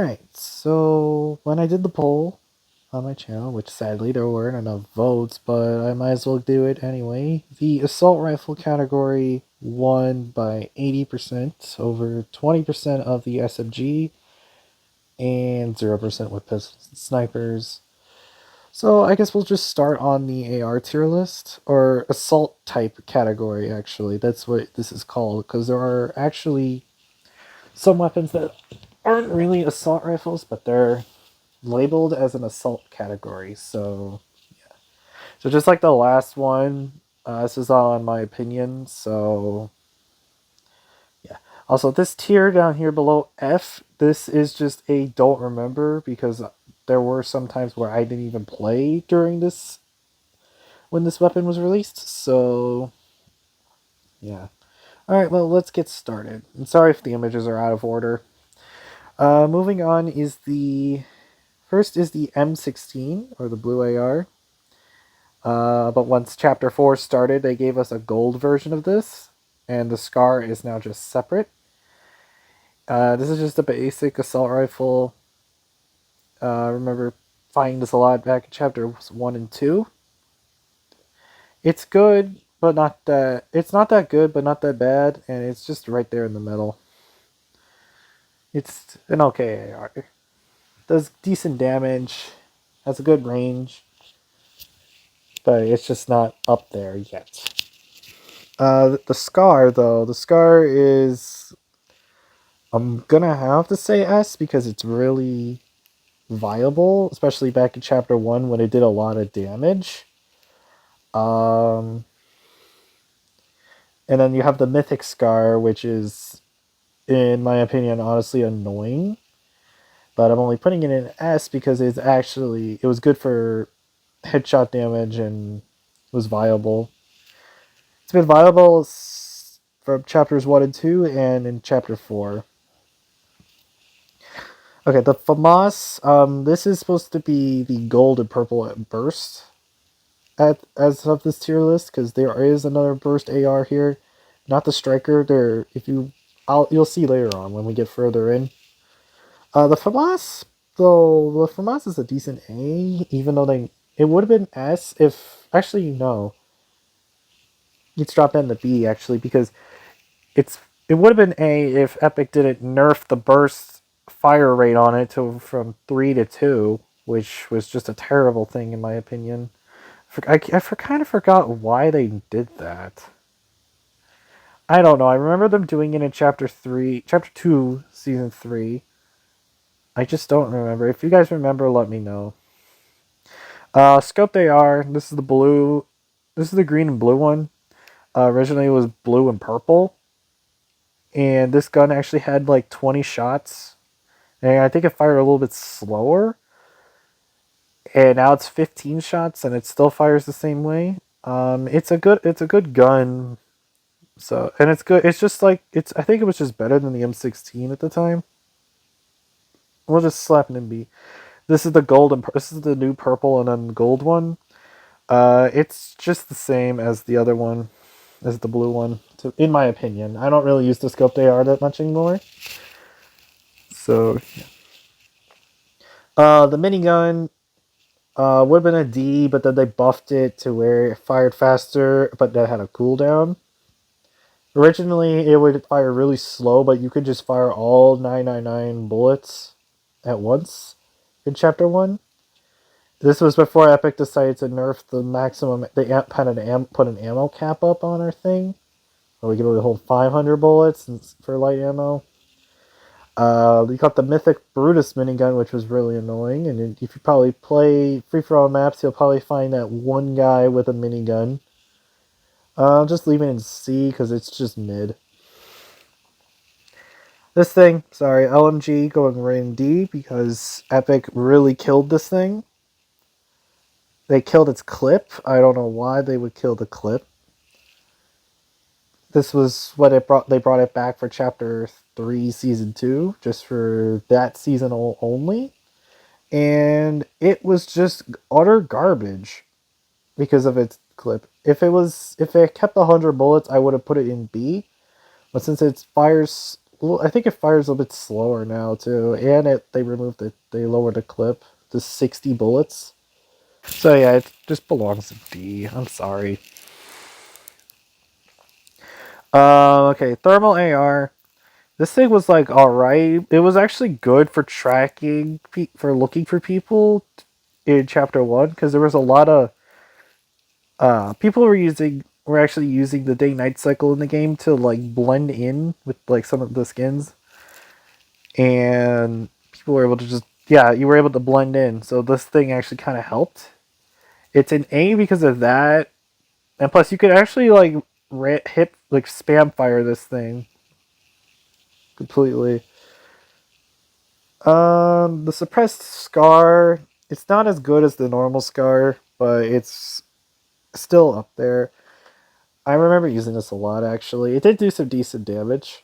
Alright, so when I did the poll on my channel, which sadly there weren't enough votes, but I might as well do it anyway, the assault rifle category won by 80% over 20% of the SMG and 0% with pistols and snipers. So I guess we'll just start on the AR tier list, or assault type category actually. That's what this is called, because there are actually some weapons that aren't really assault rifles, but they're labeled as an assault category. So just like the last one, this is all in my opinion. So yeah. Also, this tier down here below F, this is just a don't remember because there were some times where I didn't even play during this when this weapon was released. So yeah. All right. Well, let's get started. I'm sorry if the images are out of order. Moving on is the first is the M16 or the blue AR. But once Chapter 4 started, they gave us a gold version of this, and the SCAR is now just separate. This is just a basic assault rifle. I remember finding this a lot back in Chapters 1 and 2. It's good, but not that... It's not that good, but not that bad, and it's just right there in the middle. It's an okay AR. Does decent damage, has a good range, but it's just not up there yet. The SCAR, though, the SCAR is... I'm gonna have to say S because it's really viable, especially back in Chapter 1 when it did a lot of damage. Um, and then you have the Mythic Scar, which is, in my opinion, honestly annoying. But I'm only putting it in S because it was good for headshot damage and was viable. It's been viable from Chapters 1 and 2 and in Chapter 4. Okay, the FAMAS, this is supposed to be the gold and purple burst as of this tier list, because there is another burst AR here, not the striker. There, you'll see later on when we get further in. The FAMAS, though, the FAMAS is a decent A, even though it would have been S if actually no, it's dropped down to B actually because it would have been A if Epic didn't nerf the burst fire rate on it from 3 to 2, which was just a terrible thing in my opinion. I kind of forgot why they did that. I don't know. I remember them doing it in Chapter 2, Season 3. I just don't remember. If you guys remember, let me know. Scope they are. This is the blue. This is the green and blue one. Originally it was blue and purple. And this gun actually had like 20 shots. And I think it fired a little bit slower. And now it's 15 shots and it still fires the same way. It's a good gun. So, and it's good. It's just like I think it was just better than the M16 at the time. We'll just slap an MB. This is the gold and this is the new purple and then gold one. It's just the same as the other one, as the blue one. In my opinion, I don't really use the scope AR that much anymore. So, yeah. The minigun would have been a D, but then they buffed it to where it fired faster, but that had a cooldown. Originally, it would fire really slow, but you could just fire all 999 bullets at once in Chapter 1. This was before Epic decided to nerf the maximum. They put an ammo cap up on our thing, where we could only hold 500 bullets for light ammo. You got the Mythic Brutus minigun, which was really annoying. And if you probably play free-for-all maps, you'll probably find that one guy with a minigun. Just leave it in C because it's just mid. This thing, sorry, LMG going right in D because Epic really killed this thing. They killed its clip. I don't know why they would kill the clip. This was what they brought it back for Chapter 3, Season 2, just for that season only. And it was just utter garbage because of its clip. If it kept 100 bullets, I would have put it in B. But since it fires well, I think it fires a bit slower now too, and they lowered the clip to 60 bullets. So yeah, it just belongs to D. I'm sorry. Okay, thermal AR. This thing was like all right. It was actually good for tracking, for looking for people in chapter one, because there was a lot of people were actually using the day night cycle in the game to like blend in with like some of the skins, and people were able to just you were able to blend in. So this thing actually kind of helped. It's an A because of that, and plus you could actually like hit like spam fire this thing completely. The suppressed scar, it's not as good as the normal scar, but it's still up there. I remember using this a lot actually. It did do some decent damage.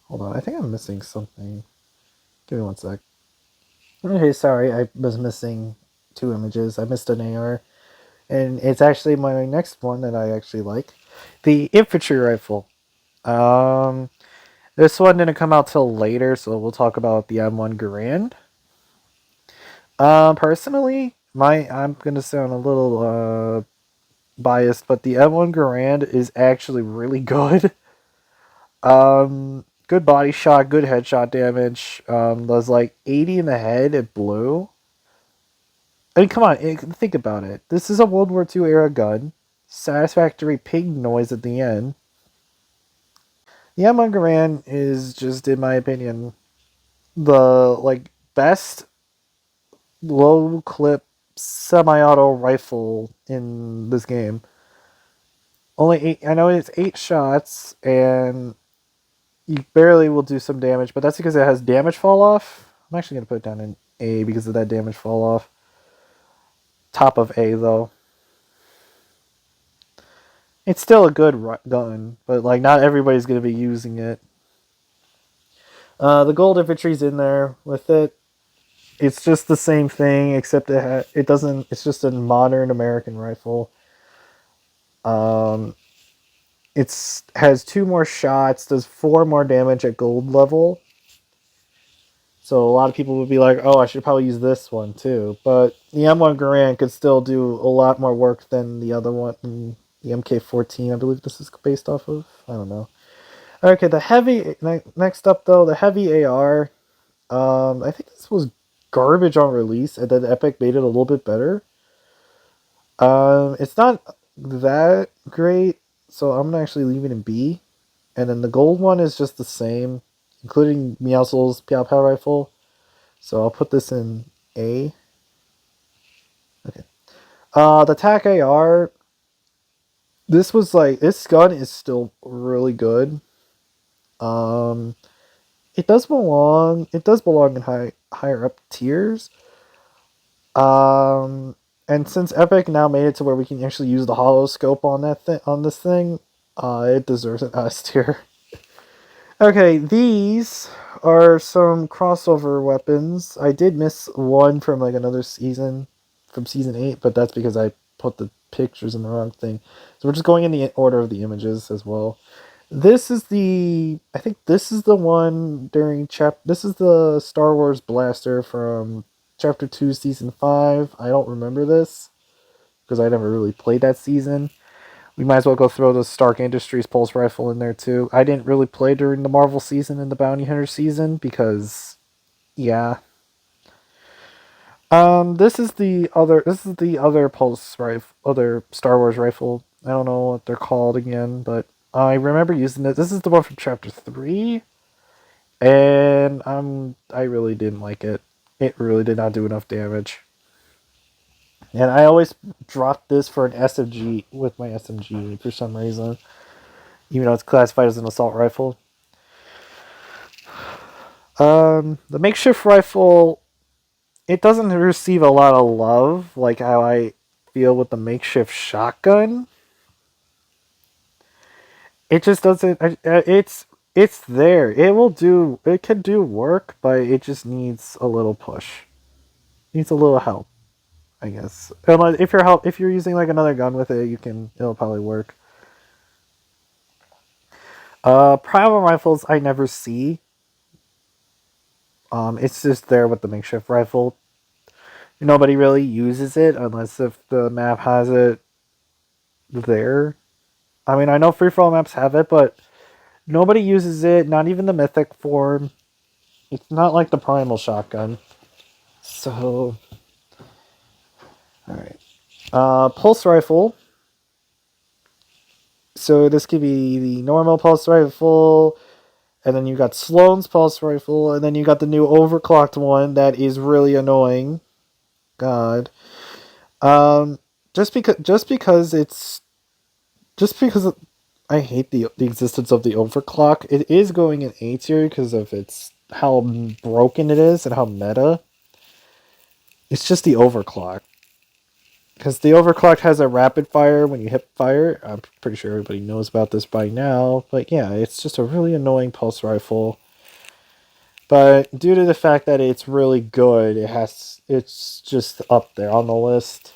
Hold on, I think I'm missing something. Give me one sec. Okay, sorry, I was missing two images. I missed an AR. And it's actually my next one that I actually like. The infantry rifle. Um, this one didn't come out till later, so we'll talk about the M1 Garand. Personally, I'm gonna sound a little biased, but the M1 Garand is actually really good. Good body shot, good headshot damage. Does like 80 in the head. It blew. I mean, come on, think about it. This is a World War II era gun. Satisfactory ping noise at the end. The M1 Garand is just, in my opinion, the like best low clip semi-auto rifle in this game. Only eight. I know it's 8 shots, and you barely will do some damage, but that's because it has damage fall off. I'm actually gonna put it down in A because of that damage fall off. Top of A though. It's still a good gun, but like not everybody's gonna be using it. The gold infantry's in there with it. It's just the same thing, except it doesn't. It's just a modern American rifle. Um, it's has 2 more shots, does 4 more damage at gold level. So a lot of people would be like, "Oh, I should probably use this one too." But the M1 Garand could still do a lot more work than the other one, the MK14. I believe this is based off of. I don't know. Okay, the heavy. Next up, though, the heavy AR. I think this was garbage on release, and then Epic made it a little bit better. It's not that great, so I'm gonna actually leave it in B. And then the gold one is just the same, including Meowscles Pow Pow Rifle. So I'll put this in A. Okay. The TAC AR. This gun is still really good. Um, it does belong. It does belong in higher up tiers. Um, and since Epic now made it to where we can actually use the hollow scope on this thing, it deserves an S tier. Okay, these are some crossover weapons. I did miss one from like another season, from season 8, but that's because I put the pictures in the wrong thing. So we're just going in the order of the images as well. I think this is the one during this is the Star Wars blaster from chapter 2 season 5. I don't remember this because I never really played that season. We might as well go throw the Stark Industries pulse rifle in there too. I didn't really play during the Marvel season and the Bounty Hunter season because yeah. This is the other pulse rifle, other Star Wars rifle. I don't know what they're called again, but I remember using it. This is the one from chapter 3, and I really didn't like it. It really did not do enough damage. And I always dropped this for an SMG with my SMG for some reason, even though it's classified as an assault rifle. The makeshift rifle, it doesn't receive a lot of love, like how I feel with the makeshift shotgun. It just doesn't. It's there. It will do. It can do work, but it just needs a little push. Needs a little help, I guess. If you're using like another gun with it, it'll probably work. Primal rifles I never see. It's just there with the makeshift rifle. Nobody really uses it unless if the map has it there. I mean, I know free for all maps have it, but nobody uses it. Not even the mythic form. It's not like the primal shotgun. So, all right. Pulse rifle. So this could be the normal pulse rifle, and then you got Sloan's pulse rifle, and then you got the new overclocked one that is really annoying. God. Um, just because I hate the existence of the overclock. It is going in A tier because of its how broken it is and how meta. It's just the overclock. Because the overclock has a rapid fire when you hip fire. I'm pretty sure everybody knows about this by now. But yeah, it's just a really annoying pulse rifle. But due to the fact that it's really good, it's just up there on the list.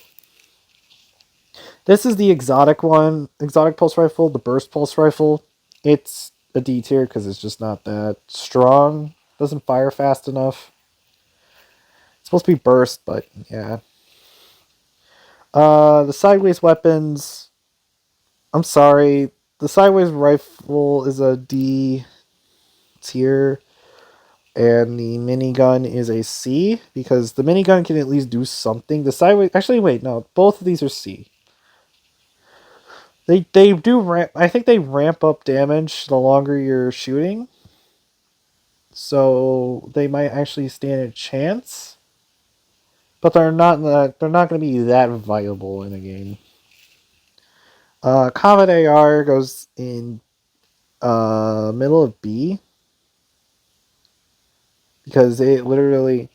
This is the exotic one, exotic pulse rifle, the burst pulse rifle. It's a D tier because it's just not that strong. Doesn't fire fast enough. It's supposed to be burst, but yeah. The sideways weapons. I'm sorry. The sideways rifle is a D tier, and the minigun is a C because the minigun can at least do something. The sideways, actually, wait, no, both of these are C. They do ramp. I think they ramp up damage the longer you're shooting, so they might actually stand a chance. But they're not going to be that viable in a game. Combat AR goes in middle of B because it literally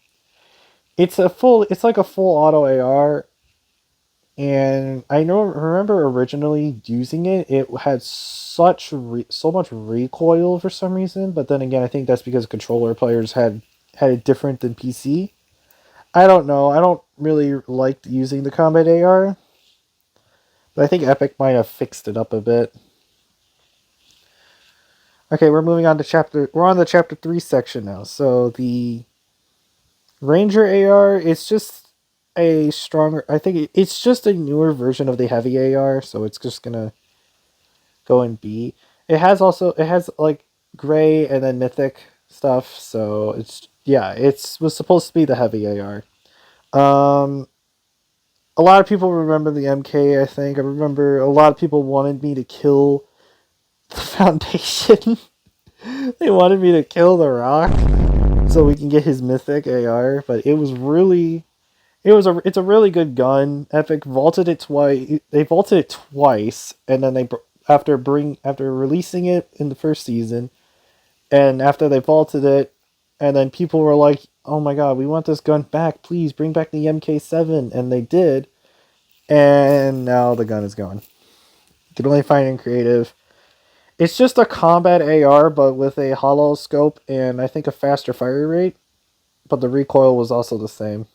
it's like a full auto AR, and I know remember originally using it, it had so much recoil for some reason, but then again I think that's because controller players had it different than PC. I don't know. I don't really like using the combat AR, but I think Epic might have fixed it up a bit. Okay, we're moving on to we're on the chapter 3 section now. So the Ranger AR is just a stronger I think it's just a newer version of the heavy AR, so it's just going to go in B. It has like gray and then mythic stuff, so it's yeah, it's was supposed to be the heavy AR. Um a lot of people remember the MK, I think. I remember a lot of people wanted me to kill the Foundation. They wanted me to kill the Rock so we can get his mythic AR, but it's a really good gun. Epic vaulted it twice. They vaulted it twice, and then after releasing it in the first season, and after they vaulted it, and then people were like, "Oh my god, we want this gun back! Please bring back the MK7," and they did, and now the gun is gone. You can only find it in creative. It's just a combat AR, but with a hollow scope and I think a faster fire rate, but the recoil was also the same.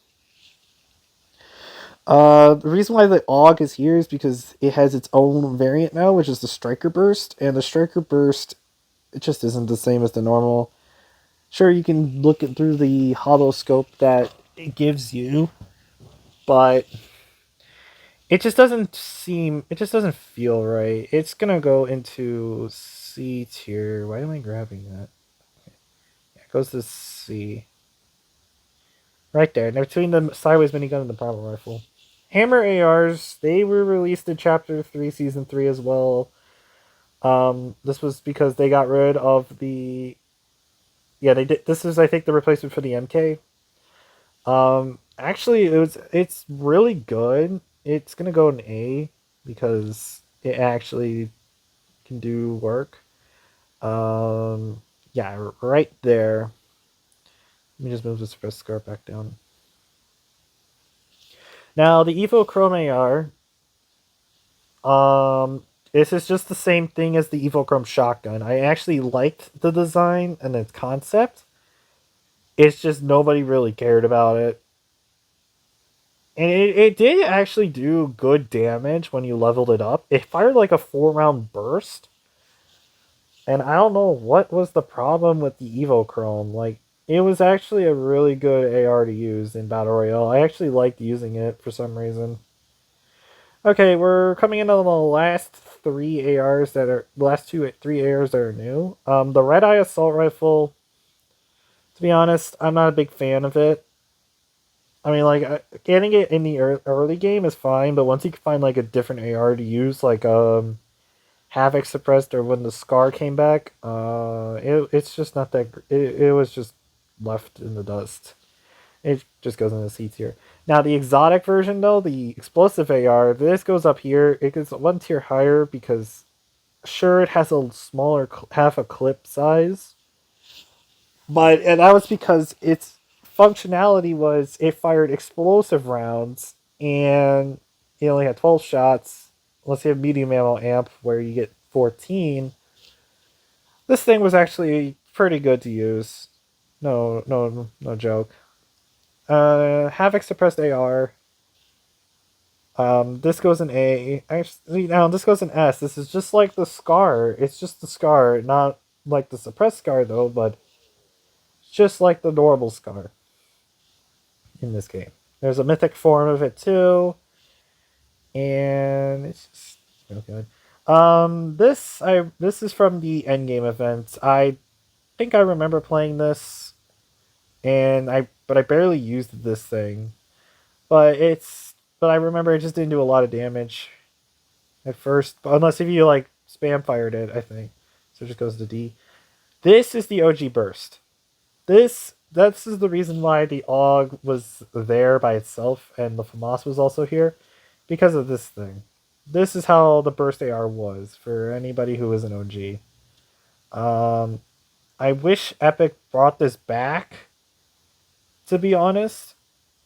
The reason why the AUG is here is because it has its own variant now, which is the Striker Burst, and the Striker Burst, it just isn't the same as the normal. Sure, you can look it through the hollow scope that it gives you, but it just doesn't feel right. It's gonna go into C tier. Why am I grabbing that? Yeah, it goes to C. Right there, between the sideways minigun and the primal rifle. Hammer ARs, they were released in Chapter 3, Season 3 as well. This was because they got rid of the... Yeah, they did. This is, I think, the replacement for the MK. Actually, it's really good. It's gonna go in A because it actually can do work. Yeah, right there. Let me just move this press scar back down. Now the Evo Chrome AR. This is just the same thing as the Evo Chrome shotgun. I actually liked the design and its concept. It's just nobody really cared about it. And it did actually do good damage when you leveled it up. It fired like a 4-round burst. And I don't know what was the problem with the Evo Chrome. Like, it was actually a really good AR to use in Battle Royale. I actually liked using it for some reason. Okay, we're coming into the last three ARs that are last two three ARs that are new. The Red Eye Assault Rifle. To be honest, I'm not a big fan of it. I mean, like getting it in the early game is fine, but once you can find like a different AR to use, like Havoc suppressed or when the Scar came back, it's just not that. It was just left in the dust. It just goes in the C tier. Now the exotic version though, the explosive AR, this goes up here. It goes one tier higher because sure it has a smaller half a clip size, but and that was because its functionality was it fired explosive rounds and it only had 12 shots. Unless you have medium ammo amp where you get 14. This thing was actually pretty good to use. No joke. Havoc suppressed AR. This goes in A. Actually, now this goes in S. This is just like the Scar. It's just the Scar, not like the suppressed Scar though, but just like the normal Scar in this game. There's a mythic form of it too, and it's just real good. This is from the endgame event. I think I remember playing this, and I barely used this thing, but I remember it just didn't do a lot of damage at first, unless if you like spam fired it, I think. So it just goes to D. This is the OG burst. This is the reason why the AUG was there by itself and the FAMAS was also here, because of this thing. This is how the burst AR was for anybody who was an OG. I wish Epic brought this back. To be honest,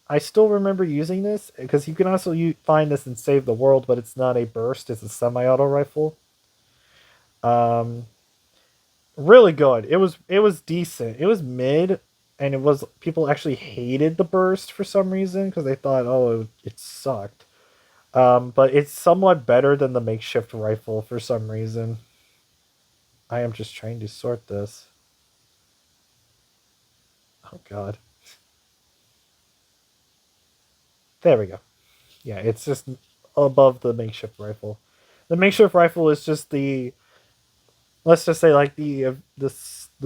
I still remember using this because you can also find this in Save the World, but it's not a burst; it's a semi-auto rifle. Um, really good. It was decent. It was mid, and it was people actually hated the burst for some reason because they thought, oh, it sucked. But it's somewhat better than the makeshift rifle for some reason. I am just trying to sort this. Oh God, there we go. Yeah, it's just above the makeshift rifle. The makeshift rifle is just the, let's just say like the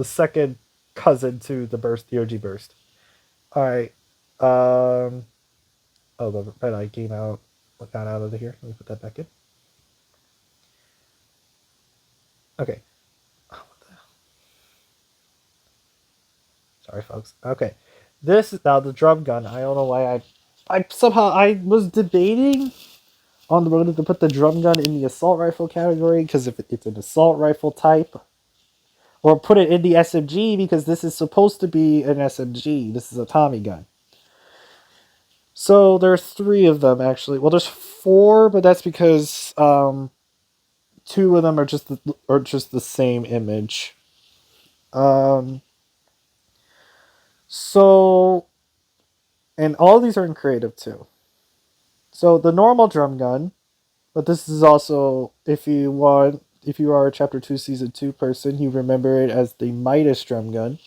second cousin to the burst, the OG burst. All right. Um. Oh, the red eye came out. Got out of here. Let me put that back in. Okay. Oh, sorry, folks. Okay. This is now the drum gun. I don't know why I somehow I was debating on the road to put the drum gun in the assault rifle category because if it's an assault rifle type, or put it in the SMG because this is supposed to be an SMG. This is a Tommy gun. So there's three of them actually. Well, there's four, but that's because two of them are just the same image. Um, so and all of these are in creative too. So the normal drum gun, but this is also if you are a chapter 2 season 2 person, you remember it as the Midas drum gun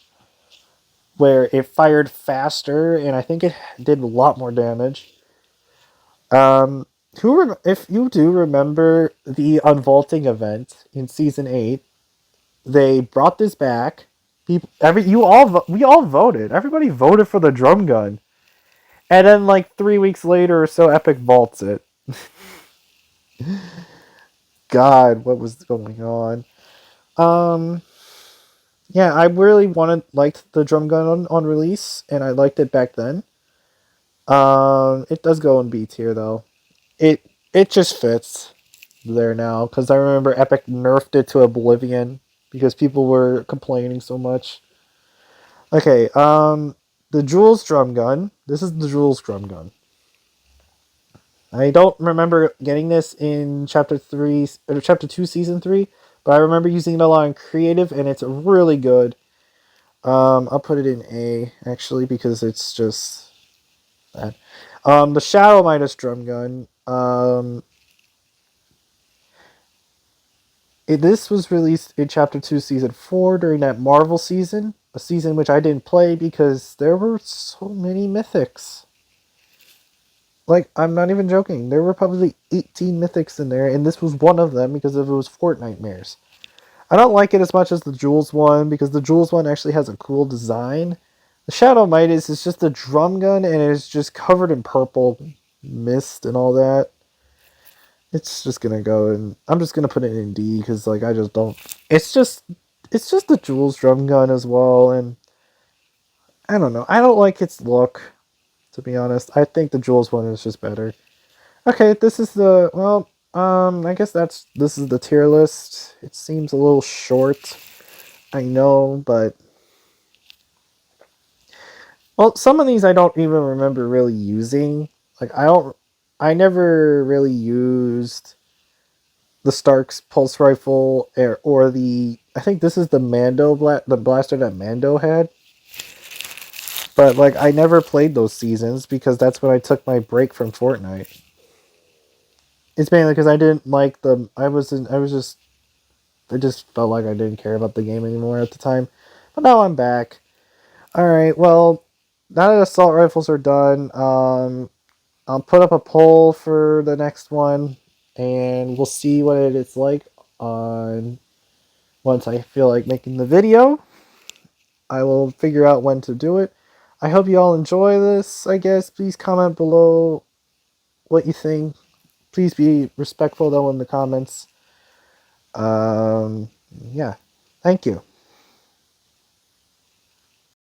where it fired faster and I think it did a lot more damage. Um, if you do remember the unvaulting event in season 8, they brought this back. People, we all voted. Everybody voted for the drum gun, and then like 3 weeks later or so, Epic vaults it. God, what was going on? Um, yeah, I really liked the drum gun on release, and I liked it back then. It does go in B tier though. It just fits there now because I remember Epic nerfed it to oblivion because people were complaining so much. Okay, the Jules drum gun. This is the Jules drum gun. I don't remember getting this in chapter 3 or chapter 2 season 3, but I remember using it a lot in creative and it's really good. I'll put it in A actually because it's just that. The Shadow Midas drum gun. This was released in Chapter 2, Season 4 during that Marvel season, a season which I didn't play because there were so many mythics. Like, I'm not even joking. There were probably 18 mythics in there, and this was one of them because of it was Fortnitemares. I don't like it as much as the Jules one because the Jules one actually has a cool design. The Shadow Midas is just a drum gun and it's just covered in purple mist and all that. It's just gonna go and I'm just gonna put it in D because like I just don't. It's just the Jules drum gun as well, and I don't know. I don't like its look, to be honest. I think the Jules one is just better. Okay, this is the well. I guess this is the tier list. It seems a little short. I know, but well, some of these I don't even remember really using. Like I never really used the Stark's pulse rifle or the. I think this is the blaster that Mando had. But like I never played those seasons because that's when I took my break from Fortnite. It's mainly because I didn't like the. I was just. I just felt like I didn't care about the game anymore at the time. But now I'm back. All right. Well, now that assault rifles are done, I'll put up a poll for the next one, and we'll see what it is like on once I feel like making the video. I will figure out when to do it. I hope you all enjoy this, I guess. Please comment below what you think. Please be respectful though in the comments. Yeah. Thank you.